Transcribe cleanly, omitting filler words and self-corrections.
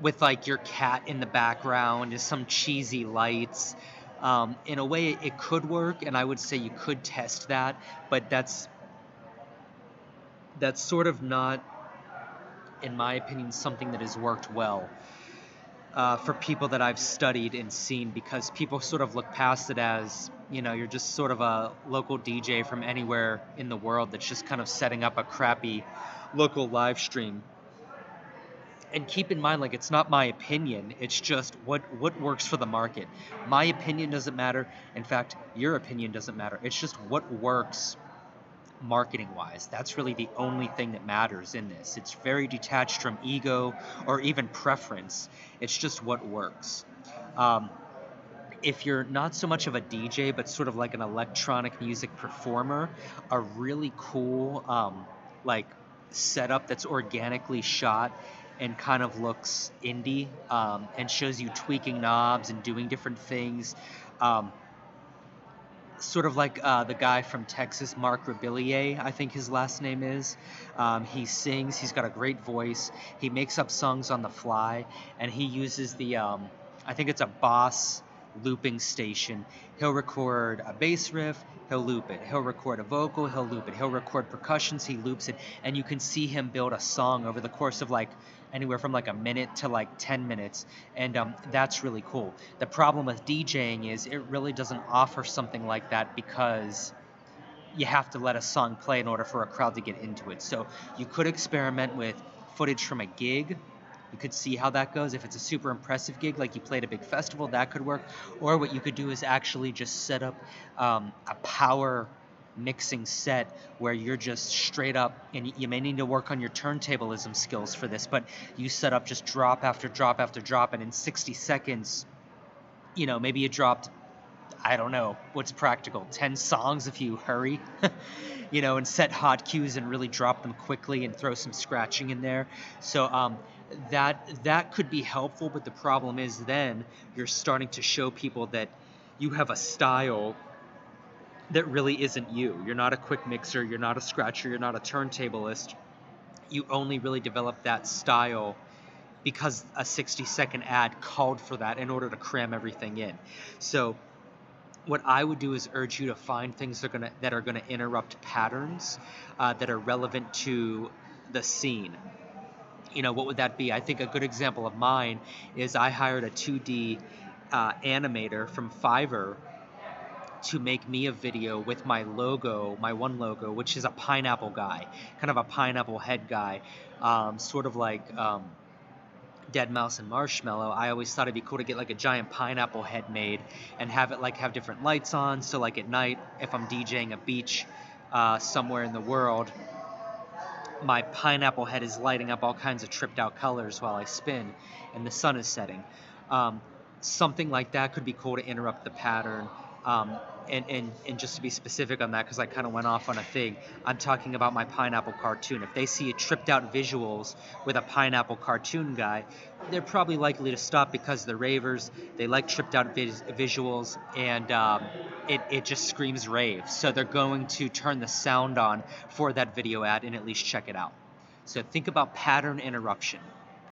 with like your cat in the background and some cheesy lights. In a way, it could work, and I would say you could test that, but that's sort of not, in my opinion, something that has worked well for people that I've studied and seen, because people sort of look past it as, you're just sort of a local DJ from anywhere in the world that's just kind of setting up a crappy local live stream. And keep in mind, like, it's not my opinion, it's just what works for the market. My opinion doesn't matter. In fact, your opinion doesn't matter. It's just what works marketing wise. That's really the only thing that matters in this. It's very detached from ego or even preference. It's just what works. If you're not so much of a DJ, but sort of like an electronic music performer, a really cool like setup that's organically shot and kind of looks indie, and shows you tweaking knobs and doing different things. Um, Sort of like the guy from Texas, Mark Rebillier, I think his last name is. He sings, he's got a great voice, he makes up songs on the fly, and he uses I think it's a Boss looping station. He'll record a bass riff, he'll loop it. He'll record a vocal, he'll loop it. He'll record percussions, he loops it. And you can see him build a song over the course of like anywhere from like a minute to like 10 minutes. And that's really cool. The problem with DJing is it really doesn't offer something like that, because you have to let a song play in order for a crowd to get into it. So you could experiment with footage from a gig. You could see how that goes. If it's a super impressive gig, like you played a big festival, that could work. Or what you could do is actually just set up a power mixing set where you're just straight up, and you may need to work on your turntablism skills for this, but you set up just drop after drop after drop, and in 60 seconds, maybe you dropped, I don't know, what's practical, 10 songs if you hurry, and set hot cues and really drop them quickly and throw some scratching in there. So that could be helpful, but the problem is then you're starting to show people that you have a style that really isn't you. You're not a quick mixer, you're not a scratcher, you're not a turntablist. You only really develop that style because a 60-second ad called for that in order to cram everything in. So what I would do is urge you to find things that are gonna interrupt patterns that are relevant to the scene. What would that be? I think a good example of mine is I hired a 2D animator from Fiverr to make me a video with my logo, my one logo, which is a pineapple guy, kind of a pineapple head guy, sort of like Dead Mouse and Marshmallow. I always thought it'd be cool to get like a giant pineapple head made and have it like have different lights on. So like at night, if I'm DJing a beach somewhere in the world, my pineapple head is lighting up all kinds of tripped out colors while I spin and the sun is setting. Something like that could be cool to interrupt the pattern. And just to be specific on that, because I kind of went off on a thing, I'm talking about my pineapple cartoon. If they see a tripped out visuals with a pineapple cartoon guy, they're probably likely to stop, because they're ravers, they like tripped out visuals, and it just screams rave. So they're going to turn the sound on for that video ad and at least check it out. So think about pattern interruption.